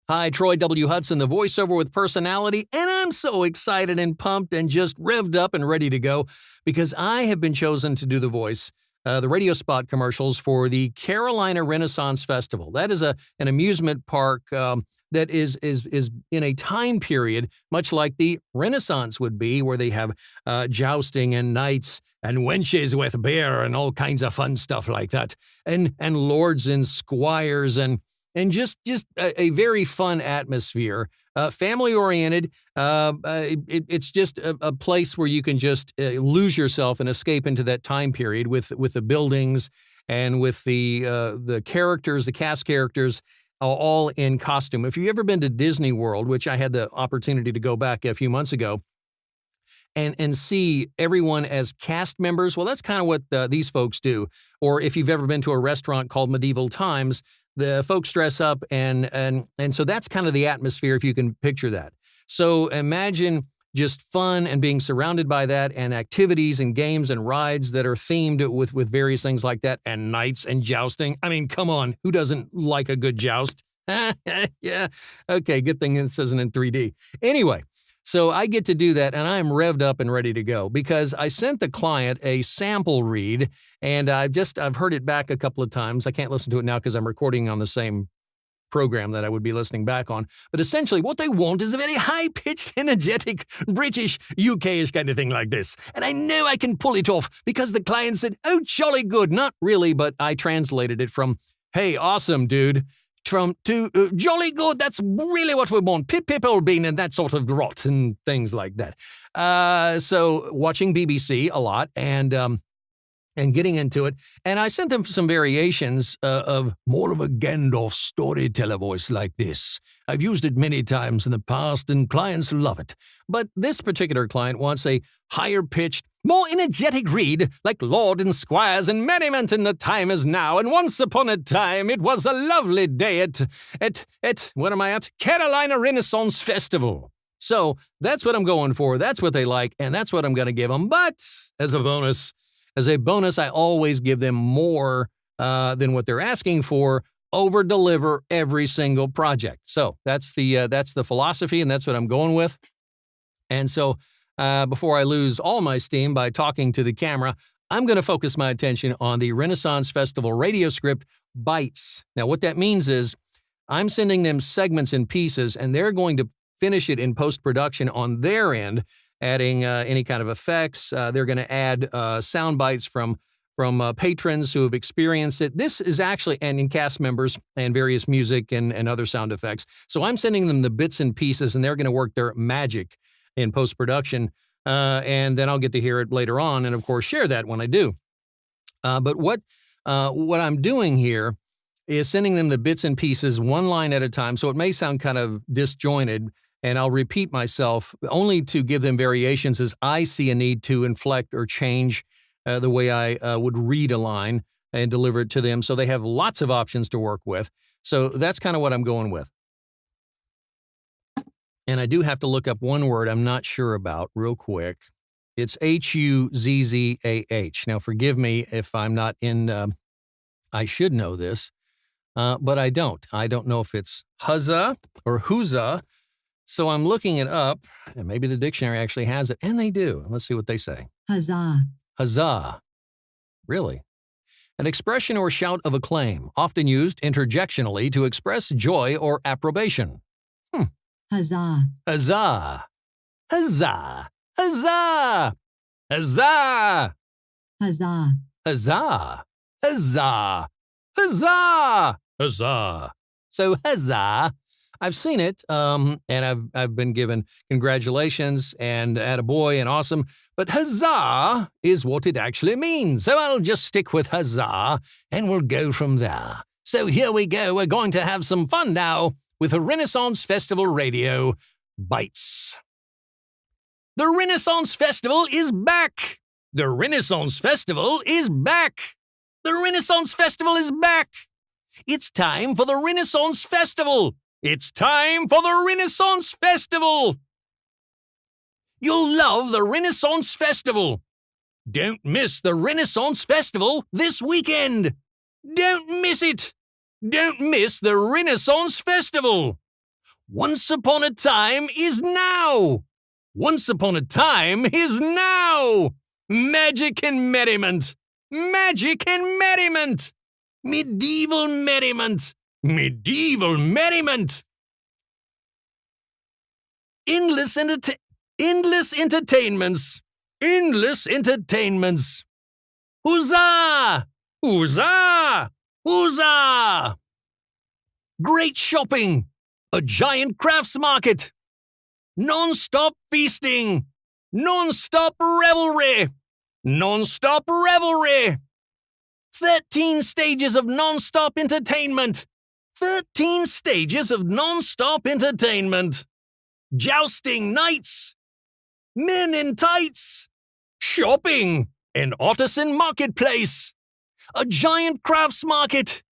Hi, Troy W. Hudson, the voiceover with personality, and I'm so excited and pumped and just revved up and ready to go because I have been chosen to do the voice, the radio spot commercials for the Carolina Renaissance Festival. That is an amusement park that is in a time period much like the Renaissance would be, where they have jousting and knights and wenches with beer and all kinds of fun stuff like that, and lords and squires and just a very fun atmosphere, family-oriented. It's just a place where you can just lose yourself and escape into that time period with the buildings and with the characters, the cast characters, all in costume. If you've ever been to Disney World, which I had the opportunity to go back a few months ago, and see everyone as cast members, well, that's kind of what these folks do. Or if you've ever been to a restaurant called Medieval Times, the folks dress up, and so that's kind of the atmosphere, if you can picture that. So imagine just fun and being surrounded by that, and activities and games and rides that are themed with various things like that, and knights and jousting. I mean, come on, who doesn't like a good joust? Yeah, okay, good thing this isn't in 3D. Anyway, so I get to do that, and I'm revved up and ready to go because I sent the client a sample read, and I've heard it back a couple of times. I can't listen to it now because I'm recording on the same program that I would be listening back on. But essentially, what they want is a very high-pitched, energetic, British, UK-ish kind of thing like this. And I know I can pull it off because the client said, "Oh, jolly good." Not really, but I translated it from, "Hey, awesome, dude," to "jolly good, that's really what we want, pip pip old bean," and that sort of rot and things like that. So watching BBC a lot and getting into it, and I sent them some variations of more of a Gandalf storyteller voice like this. I've used it many times in the past, and clients love it. But this particular client wants a higher-pitched, more energetic read, like Lord and Squires and merriment in the time is now, and once upon a time it was a lovely day at what am I at? Carolina Renaissance Festival. So that's what I'm going for, that's what they like, and that's what I'm going to give them. But as a bonus, I always give them more than what they're asking for, over-deliver every single project. So that's the philosophy, and that's what I'm going with. And so before I lose all my steam by talking to the camera, I'm going to focus my attention on the Renaissance Festival radio script, Bites. Now, what that means is I'm sending them segments and pieces, and they're going to finish it in post-production on their end, adding any kind of effects. They're going to add sound bites from patrons who have experienced it. This is actually, and in cast members and various music and other sound effects. So I'm sending them the bits and pieces, and they're going to work their magic in post-production, and then I'll get to hear it later on, and of course share that when I do. But what I'm doing here is sending them the bits and pieces one line at a time, so it may sound kind of disjointed, and I'll repeat myself only to give them variations as I see a need to inflect or change the way I would read a line and deliver it to them, so they have lots of options to work with. So that's kind of what I'm going with. And I do have to look up one word I'm not sure about real quick. It's Huzzah. Now, forgive me if I'm not in, I should know this, but I don't. I don't know if it's Huzzah or Huzzah. So I'm looking it up, and maybe the dictionary actually has it, and they do. Let's see what they say. Huzzah. Huzzah. Really? An expression or shout of acclaim, often used interjectionally to express joy or approbation. Huzzah. Huzzah. Huzzah. Huzzah. Huzzah. Huzzah. Huzzah. Huzzah. Huzzah. Huzzah. So huzzah. I've seen it, and I've been given congratulations and attaboy and awesome, but huzzah is what it actually means. So I'll just stick with huzzah, and we'll go from there. So here we go. We're going to have some fun now with the Renaissance Festival Radio Bites. The Renaissance Festival is back! The Renaissance Festival is back! The Renaissance Festival is back! It's time for the Renaissance Festival! It's time for the Renaissance Festival! You'll love the Renaissance Festival! Don't miss the Renaissance Festival this weekend! Don't miss it! Don't miss the Renaissance Festival! Once upon a time is now. Once upon a time is now. Magic and merriment. Magic and merriment. Medieval merriment. Medieval merriment. Endless entertainments. Endless entertainments. Huzzah! Huzzah! Huzzah! Great shopping. A giant crafts market. Non-stop feasting. Non-stop revelry. Non-stop revelry. 13 stages of non-stop entertainment. 13 stages of non-stop entertainment. Jousting nights. Men in tights. Shopping. An artisan marketplace. A giant crafts market.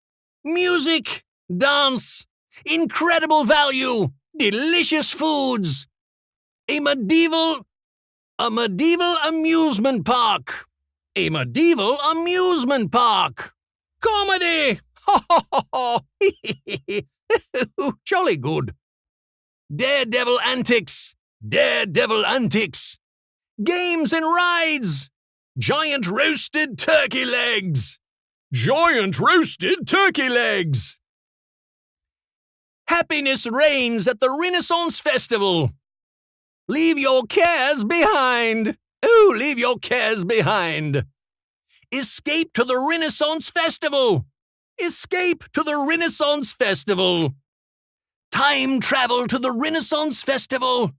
Music. Dance. Incredible value. Delicious foods. A medieval amusement park. A medieval amusement park. Comedy. Ha ha ha ha. Jolly good. Daredevil antics. Daredevil antics. Games and rides. Giant roasted turkey legs. Giant roasted turkey legs. Happiness reigns at the Renaissance Festival. Leave your cares behind. Ooh, leave your cares behind. Escape to the Renaissance Festival. Escape to the Renaissance Festival. Time travel to the Renaissance Festival.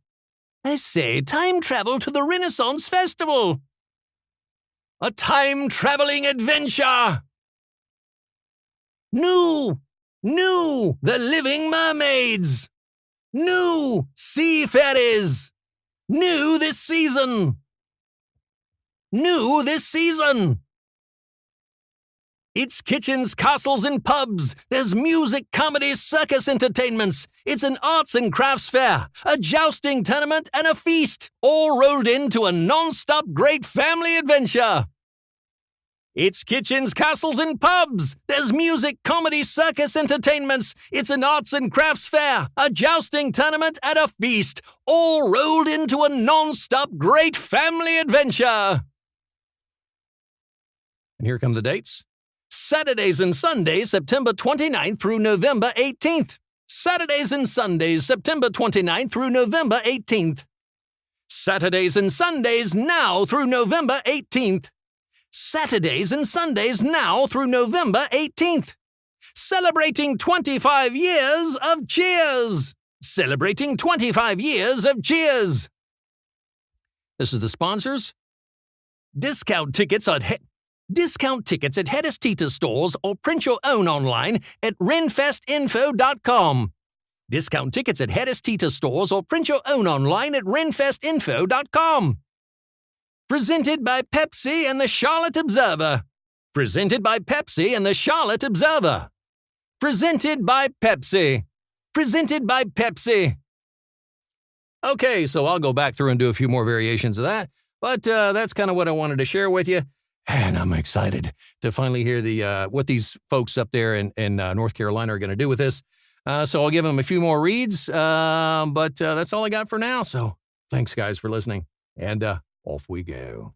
I say, time travel to the Renaissance Festival. A time-traveling adventure. New, the living mermaids. New sea fairies. New this season. New this season. It's kitchens, castles, and pubs. There's music, comedy, circus entertainments. It's an arts and crafts fair, a jousting tournament, and a feast, all rolled into a non-stop great family adventure. It's kitchens, castles, and pubs. There's music, comedy, circus entertainments. It's an arts and crafts fair, a jousting tournament, and a feast, all rolled into a non-stop great family adventure. And here come the dates. Saturdays and Sundays, September 29th through November 18th. Saturdays and Sundays, September 29th through November 18th. Saturdays and Sundays now through November 18th. Saturdays and Sundays now through November 18th. Celebrating 25 years of Cheers. Celebrating 25 years of Cheers. This is the sponsors. Discount tickets at Hedis Tita stores or print your own online at renfestinfo.com. Discount tickets at Hedis Tita stores or print your own online at renfestinfo.com. Presented by Pepsi and the Charlotte Observer. Presented by Pepsi and the Charlotte Observer. Presented by Pepsi. Presented by Pepsi. Okay, so I'll go back through and do a few more variations of that, but that's kind of what I wanted to share with you. And I'm excited to finally hear what these folks up there in North Carolina are going to do with this. So I'll give them a few more reads, but that's all I got for now. So thanks, guys, for listening. And off we go.